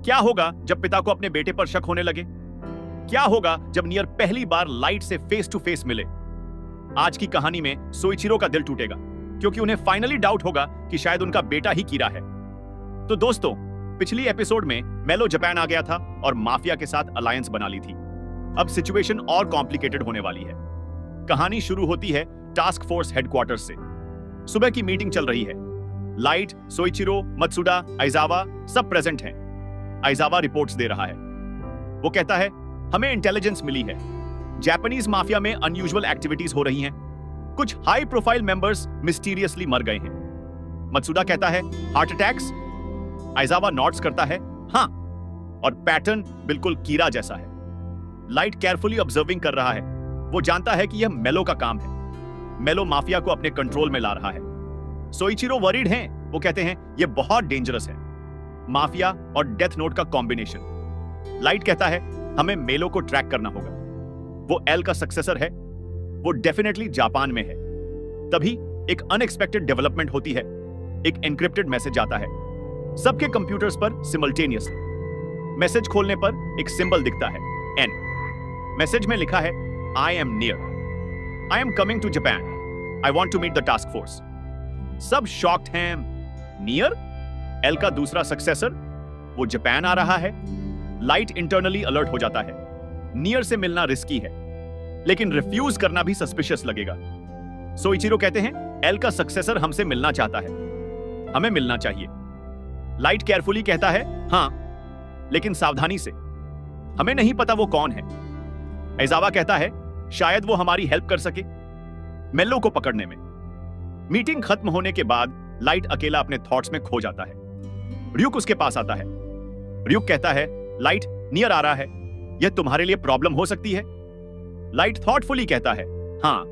क्या होगा जब पिता को अपने बेटे पर शक होने लगे? क्या होगा जब नियर पहली बार लाइट से फेस टू फेस मिले? आज की कहानी में सोइचिरो का दिल टूटेगा क्योंकि उन्हें फाइनली डाउट होगा कि शायद उनका बेटा ही कीरा है। तो दोस्तों, पिछली एपिसोड में मेलो जापान आ गया था और माफिया के साथ अलायंस बना ली थी। अब सिचुएशन और कॉम्प्लिकेटेड होने वाली है। कहानी शुरू होती है टास्क फोर्स हेडक्वार्टर्स से। सुबह की मीटिंग चल रही है। लाइट, सोइचिरो, मत्सुडा, आइजावा सब प्रेजेंट हैं। आइजावा रिपोर्ट्स दे रहा है। वो कहता है, हमें इंटेलिजेंस मिली है। जापानीज माफिया में अनयूजुअल एक्टिविटीज हो रही हैं। कुछ हाई प्रोफाइल मेंबर्स मिस्टीरियसली मर गए हैं। मत्सुडा कहता है, हार्ट अटैक्स? आइजावा नोट्स करता है, हाँ, और पैटर्न बिल्कुल कीरा जैसा है। लाइट केयरफुली ऑब्जर्विंग कर रहा है। वो जानता है कि यह मेलो का काम है। मेलो माफिया को अपने कंट्रोल में ला रहा है। सोइचिरो वरीड हैं। वो कहते हैं, यह बहुत डेंजरस है। माफिया और डेथ नोट का कॉम्बिनेशन। लाइट कहता है, हमें मेलो को ट्रैक करना होगा। वो एल का सक्सेसर है। वो डेफिनेटली जापान में है। तभी एक अनएक्सपेक्टेड डेवलपमेंट होती है। एक एन्क्रिप्टेड मैसेज आता है सबके कंप्यूटर्स पर सिमल्टेनियसली। मैसेज खोलने पर एक सिंबल दिखता है, एन। मैसेज में लिखा है, I am Near, I am coming to Japan, I want to meet the task force. सब शॉक्ड हैं। नियर? एल का दूसरा सक्सेसर? वो जापान आ रहा है। लाइट इंटरनली अलर्ट हो जाता है। नियर से मिलना रिस्की है, लेकिन रिफ्यूज करना भी सस्पिशियस लगेगा। सोइचिरो कहते हैं, एल का सक्सेसर हमसे मिलना चाहता है, हमें मिलना चाहिए। लाइट केयरफुली कहता है, हां, लेकिन सावधानी से, हमें नहीं पता वो कौन है। आइजावा कहता है, शायद वो हमारी हेल्प कर सके मेलो को पकड़ने में। मीटिंग खत्म होने के बाद लाइट अकेला अपने थॉट्स में खो जाता है। र्यूक उसके पास आता है। र्यूक कहता है, लाइट, नियर आ रहा है, यह तुम्हारे लिए प्रॉब्लम हो सकती है। लाइट थॉटफुली कहता है, हां,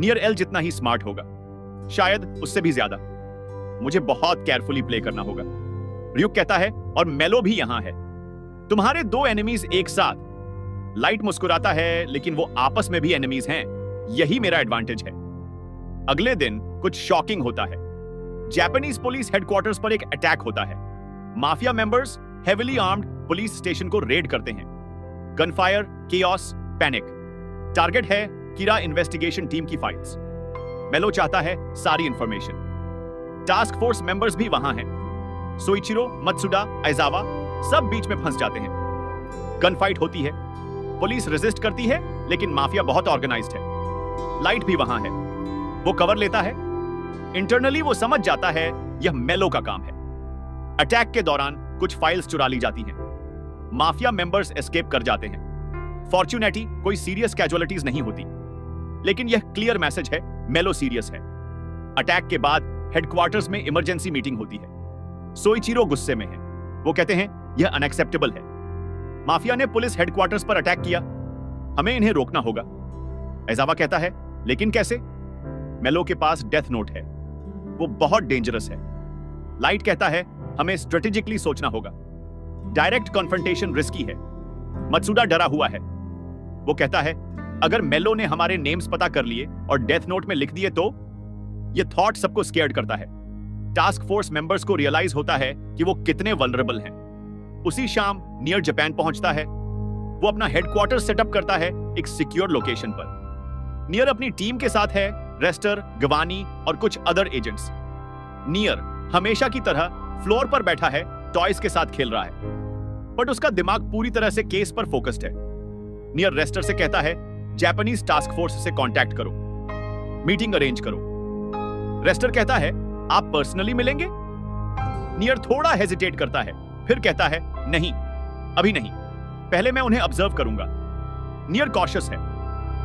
नियर एल जितना ही स्मार्ट होगा, शायद उससे भी ज्यादा। मुझे बहुत केयरफुली प्ले करना होगा। र्यूक कहता है, और मेलो भी यहां है। तुम्हारे दो एनिमीज एक साथ। लाइट मुस्कुराता है, लेकिन वो आपस में भी एनिमीज हैं। यही मेरा एडवांटेज है। अगले दिन कुछ शॉकिंग होता है। जापानीज पुलिस हेडक्वार्टर्स पर एक अटैक होता है। Mafia members heavily armed police station को रेड करते हैं। गनफायर, केओस, पैनिक। टारगेट है कीरा इन्वेस्टिगेशन टीम की फाइल्स। मेलो चाहता है सारी इंफॉर्मेशन। टास्क फोर्स मेंबर्स भी वहां हैं। सोइचिरो, मत्सुडा, आइजावा सब बीच में फंस जाते हैं। गन फाइट होती है। पुलिस रेजिस्ट करती है, लेकिन माफिया बहुत ऑर्गेनाइज्ड है। लाइट भी वहां है। वो कवर लेता है। इंटरनली वो समझ जाता है यह मेलो का काम है। अटैक के दौरान कुछ फाइल्स चुरा ली जाती हैं। माफिया मेंबर्स एस्केप कर जाते हैं। फॉर्चुनेटली कोई सीरियस कैजुअलिटीज नहीं होती, लेकिन यह क्लियर मैसेज है, मेलो सीरियस है। अटैक के बाद हेडक्वार्टर्स में इमरजेंसी मीटिंग होती है। सोइचिरो गुस्से में है। वो कहते हैं, यह अनएक्सेप्टेबल है। माफिया ने पुलिस हेडक्वार्टर्स पर अटैक किया, हमें इन्हें रोकना होगा। आइजावा कहता है, लेकिन कैसे? मेलो के पास डेथ नोट है, वो बहुत डेंजरस है। लाइट कहता है, हमें स्ट्रेटेजिकली सोचना होगा। डायरेक्ट कॉन्फ्रंटेशन रिस्की है। मत्सुडा डरा हुआ है। वो कहता है, अगर मेलो ने हमारे नेम्स पता कर लिए और डेथ नोट में लिख दिए तो? यह थॉट सबको स्केयर्ड करता है। टास्क फोर्स मेंबर्स को रियलाइज होता है कि वो कितने वल्नरेबल हैं। उसी शाम नियर जापान पहुंचता है। वो अपना हेडक्वार्टर सेटअप करता है एक सिक्योर लोकेशन पर। नियर अपनी टीम के साथ है, रेस्टर, गवानी और कुछ अदर एजेंट्स। नियर हमेशा की तरह फ्लोर पर बैठा है, टॉयज के साथ खेल रहा है, बट उसका दिमाग पूरी तरह से केस पर फोकस्ड है। नियर रेस्टर से कहता है, जापानीज टास्क फोर्स से कांटेक्ट करो, मीटिंग अरेंज करो। रेस्टर कहता है, आप पर्सनली मिलेंगे? नियर थोड़ा हेजिटेट करता है, फिर कहता है, नहीं, अभी नहीं, पहले मैं उन्हें ऑब्जर्व करूंगा। नियर कॉशियस है।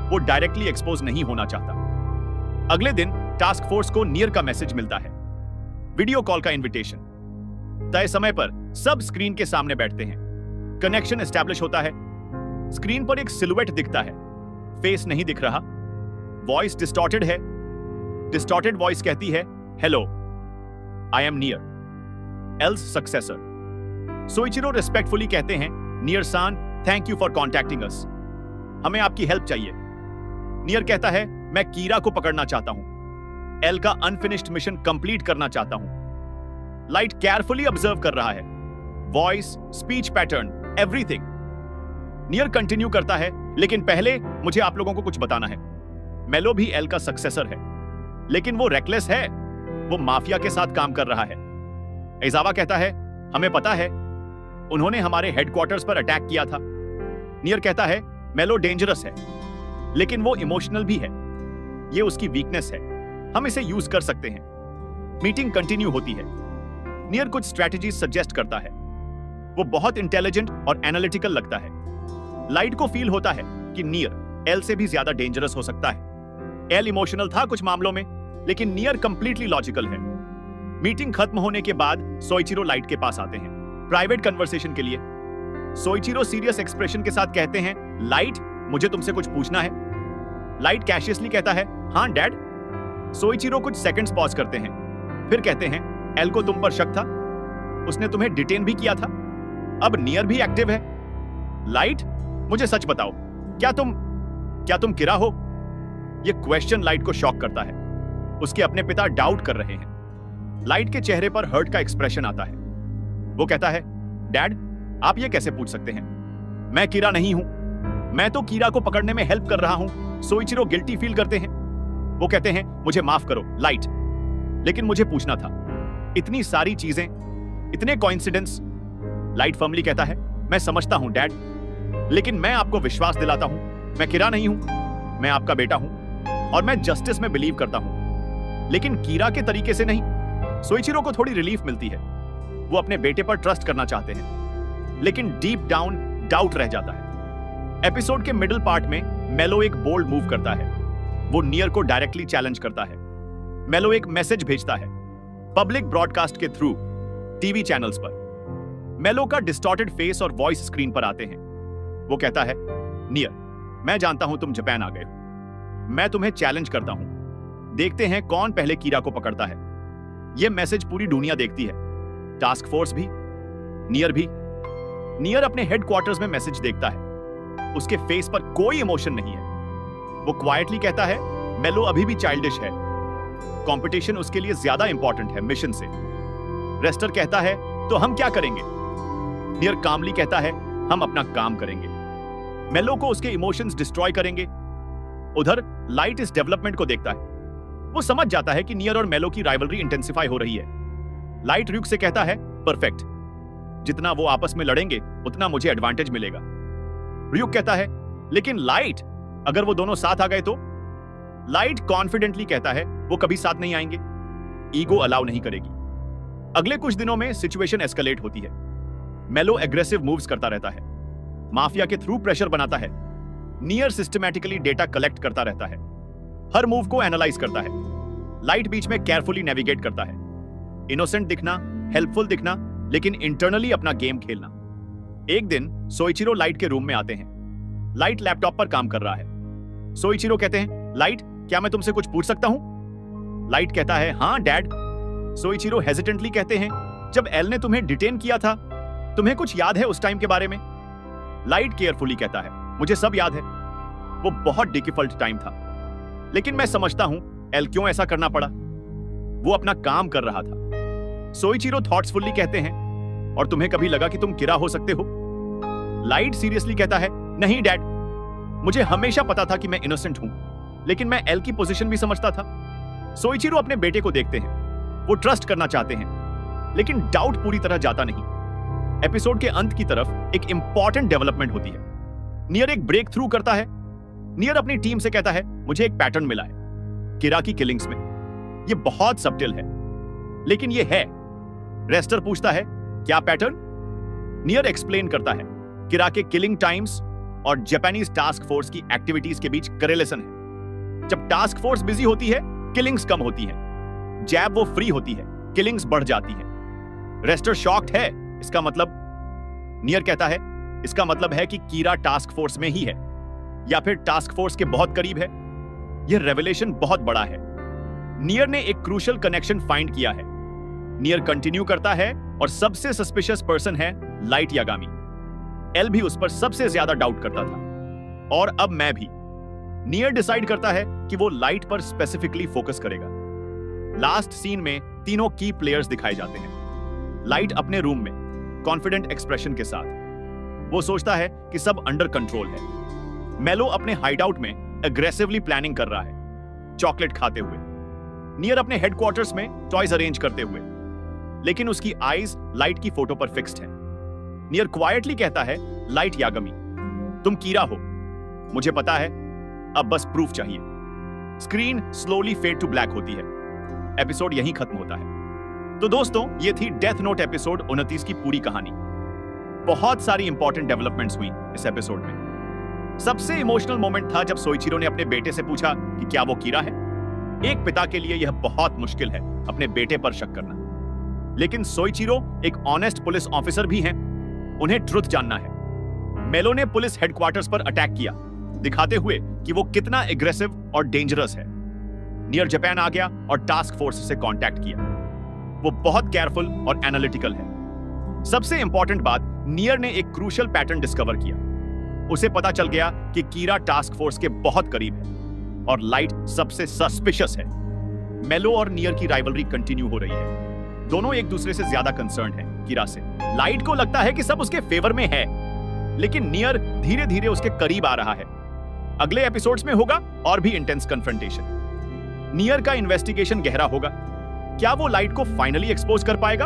वो डायरेक्टली एक्सपोज नहीं होना चाहता। अगले दिन टास्क फोर्स को नियर का मैसेज मिलता है, वीडियो कॉल का इनविटेशन। तय समय पर सब स्क्रीन के सामने बैठते हैं। कनेक्शन एस्टैब्लिश होता है। स्क्रीन पर एक सिलुएट दिखता है, फेस नहीं दिख रहा। वॉइस डिस्टॉर्टेड है। डिस्टॉर्टेड वॉइस कहती है, hello, I am near, else successor. Soichiro respectfully कहते हैं, नियर सान, थैंक यू फॉर कॉन्टैक्टिंग अस, हमें आपकी हेल्प चाहिए। नियर कहता है, मैं कीरा को पकड़ना चाहता हूं, एल का अनफिनिश्ड मिशन कंप्लीट करना चाहता हूं। लाइट केयरफुली ऑब्जर्व कर रहा है। Voice, speech pattern, everything. Near continue करता है, लेकिन पहले मुझे आप लोगों को कुछ बताना है। मेलो भी एल का सक्सेसर है, लेकिन वो रेकलेस है, वो माफिया के साथ काम कर रहा है। इजावा कहता है, हमें पता है, उन्होंने हमारे हेडक्वार्टर्स पर अटैक किया था। नियर कहता है, मेलो डेंजरस है, लेकिन वो इमोशनल भी है, ये उसकी वीकनेस है, हम इसे यूज कर सकते हैं। मीटिंग कंटिन्यू होती है। नियर कुछ स्ट्रैटेजी सजेस्ट करता है। वो बहुत इंटेलिजेंट और एनालिटिकल लगता है। लाइट को फील होता है कि नियर एल से भी ज्यादा डेंजरस हो सकता है। एल इमोशनल था कुछ मामलों में, लेकिन नियर कंप्लीटली लॉजिकल है। मीटिंग खत्म होने के बाद सोइचिरो लाइट के पास आते हैं प्राइवेट कन्वर्सेशन के लिए। सोइचिरो सीरियस एक्सप्रेशन के साथ कहते हैं, लाइट, मुझे तुमसे कुछ पूछना है। लाइट कैशियसली कहता है, हाँ डैड। सोइचिरो कुछ सेकंड्स पॉज करते हैं, फिर कहते हैं, एल को तुम पर शक था, उसने तुम्हें डिटेन भी किया था, अब नियर भी एक्टिव है। लाइट, मुझे सच बताओ, क्या तुम किरा हो? यह क्वेश्चन लाइट को शॉक करता है। उसके अपने पिता डाउट कर रहे हैं। लाइट के चेहरे पर हर्ट का एक्सप्रेशन आता है। वो कहता है, डैड, आप ये कैसे पूछ सकते हैं? मैं कीरा नहीं हूं, मैं तो कीरा को पकड़ने में हेल्प कर रहा हूं। सोइचिरो गिल्टी फील करते हैं। वो कहते हैं, मुझे माफ करो लाइट, लेकिन मुझे पूछना था। इतनी सारी चीजें, इतने कोइंसिडेंस। लाइट फर्मली कहता है, मैं समझता हूं डैड, लेकिन मैं आपको विश्वास दिलाता हूं, मैं कीरा नहीं हूं, मैं आपका बेटा हूं और मैं जस्टिस में बिलीव करता हूं, लेकिन कीरा के तरीके से नहीं। सोइचिरो को थोड़ी रिलीफ मिलती है। वो अपने बेटे पर ट्रस्ट करना चाहते हैं, लेकिन डीप डाउन डाउट रह जाता है। एपिसोड के मिडिल पार्ट में मेलो एक बोल्ड मूव करता है। वो नियर को डायरेक्टली चैलेंज करता है। मेलो एक मैसेज भेजता है पब्लिक ब्रॉडकास्ट के थ्रू टीवी चैनल्स पर। मेलो का डिस्टॉर्टेड फेस और वॉइस स्क्रीन पर आते हैं। वो कहता है, नियर, मैं जानता हूं तुम जापान आ गए हो, मैं तुम्हें चैलेंज करता हूं, देखते हैं कौन पहले कीरा को पकड़ता है। यह मैसेज पूरी दुनिया देखती है, टास्क फोर्स भी, नियर भी। नियर अपने हेडक्वार्टर्स में मैसेज देखता है। उसके फेस पर कोई इमोशन नहीं है। वो क्वाइटली कहता है, मेलो अभी भी चाइल्डिश है, कंपटीशन उसके लिए ज्यादा इंपॉर्टेंट है मिशन से। रेस्टर कहता है, तो हम क्या करेंगे? नियर कामली कहता है, हम अपना काम करेंगे, मेलो को उसके इमोशंस डिस्ट्रॉय करेंगे। उधर लाइट इस डेवलपमेंट को देखता है। वो समझ जाता है कि नियर और मेलो की राइवलरी इंटेंसिफाई हो रही है। लाइट ryuk से कहता है, परफेक्ट, जितना वो आपस में लड़ेंगे उतना मुझे एडवांटेज मिलेगा। ryuk कहता है, लेकिन लाइट, अगर वो दोनों साथ आ गए तो? लाइट कॉन्फिडेंटली कहता है, वो कभी साथ नहीं आएंगे, ईगो अलाउ नहीं करेगी। अगले कुछ दिनों में सिचुएशन एस्केलेट होती है। मेलो एग्रेसिव मूव्स करता रहता है, माफिया के थ्रू प्रेशर बनाता है। नियर सिस्टमैटिकली डेटा कलेक्ट करता रहता है, हर मूव को एनालाइज करता है। लाइट बीच में केयरफुली नेविगेट करता है, इनोसेंट दिखना, हेल्पफुल दिखना, लेकिन इंटरनली अपना गेम खेलना। एक दिन सोइचिरो लाइट के रूम में आते हैं। लाइट लैपटॉप पर काम कर रहा है। सोइचिरो कहते हैं, लाइट, क्या मैं तुमसे कुछ पूछ सकता हूं? लाइट कहता है, हाँ डैड। सोइचिरो हेजिटेंटली कहते हैं, जब एल ने तुम्हें डिटेन किया था, तुम्हें कुछ याद है उस टाइम के बारे में? लाइट केयरफुली कहता है, मुझे सब याद है, वो बहुत डिफिकल्ट टाइम था, लेकिन मैं समझता हूं एल क्यों ऐसा करना पड़ा, वो अपना काम कर रहा था। सोइचिरो थॉट्सफुली कहते हैं, और तुम्हें कभी लगा कि तुम किरा हो सकते हो? लाइट सीरियसली कहता है, नहीं डैड, मुझे हमेशा पता था कि मैं इनोसेंट हूं, लेकिन मैं एल की पोजीशन भी समझता था। सोइचिरो अपने बेटे को देखते हैं, वो ट्रस्ट करना चाहते हैं, लेकिन डाउट पूरी तरह जाता नहीं। एपिसोड के अंत की तरफ एक इंपॉर्टेंट डेवलपमेंट होती है। नियर एक ब्रेक थ्रू करता है। नियर अपनी टीम से कहता है, मुझे एक पैटर्न मिला है किरा की किलिंग्स में, ये बहुत सब्टिल है, लेकिन ये है। रेस्टर पूछता है, क्या पैटर्न? नियर एक्सप्लेन करता है, किरा के किलिंग टाइम्स और जापानीज टास्क फोर्स की एक्टिविटीज के बीच करेलेशन है। जब टास्क फोर्स बिजी होती है, किलिंग्स कम होती है, जैब वो फ्री होती है, किलिंग्स बढ़ जाती है। रेस्टर शॉक्ड है, इसका मतलब? नियर कहता है, इसका मतलब है कि कीरा टास्क फोर्स में ही है, या फिर टास्क फोर्स के बहुत करीब है। यह रेवलेशन बहुत बड़ा है। नियर ने एक क्रूशियल कनेक्शन फाइंड किया है। नियर कंटिन्यू करता है, और सबसे सस्पिशियस पर्सन है लाइट यागामी। एल भी उस पर सबसे ज्यादा डाउट करता था, और अब मैं भी। नियर डिसाइड करता है कि वो लाइट पर स्पेसिफिकली फोकस करेगा। लास्ट सीन में तीनों की प्लेयर्स दिखाए जाते हैं। लाइट अपने रूम में कॉन्फिडेंट एक्सप्रेशन के साथ। वो सोचता है कि सब अंडर कंट्रोल है। मेलो अपने हाइडआउट में एग्रेसिवली प्लानिंग कर रहा है, चॉकलेट खाते हुए, नियर अपने हेडक्वार्टर्स में टॉयज अरेंज करते हुए, लेकिन उसकी आईज लाइट की फोटो पर फिक्स्ड है। नियर क्वाइटली कहता है, लाइट यागमी, तुम कीरा हो, मुझे पता है, अब बस प्रूफ चाहिए। Screen slowly fade to black होती है। एपिसोड यहीं खत्म होता है। तो दोस्तों, ये थी डेथ नोट एपिसोड 29 की पूरी कहानी। बहुत सारी इंपॉर्टेंट डेवलपमेंट्स हुई इस एपिसोड में। सबसे इमोशनल मोमेंट था जब सोइचिरो ने अपने बेटे से पूछा कि क्या वो कीरा है। एक पिता के लिए यह बहुत मुश्किल है अपने बेटे पर शक करना, लेकिन सोइचिरो एक ऑनेस्ट पुलिस ऑफिसर भी हैं। उन्हें ट्रुथ जानना है। मेलो ने पुलिस हेडक्वार्टर्स पर अटैक किया, दिखाते हुए कि वो कितना एग्रेसिव और डेंजरस है। नियर जापान आ गया और टास्क फोर्स से कांटेक्ट किया। वो बहुत केयरफुल और एनालिटिकल है। सबसे इंपॉर्टेंट बात, नियर ने एक क्रूशियल पैटर्न डिस्कवर किया। उसे पता चल गया कि कीरा टास्क फोर्स के बहुत करीब है और लाइट सबसे सस्पिशियस है। मेलो और नियर की राइवलरी कंटिन्यू हो रही है। दोनों एक दूसरे से ज्यादा कंसर्न है कीरा से। लाइट को लगता है कि सब उसके फेवर में है, लेकिन नियर धीरे धीरे उसके करीब आ रहा है। अगले एपिसोड्स में होगा और भी इंटेंस कन्फ्रंटेशन। नियर का इन्वेस्टिगेशन गहरा होगा। क्या वो लाइट को फाइनली एक्सपोज कर पाएगा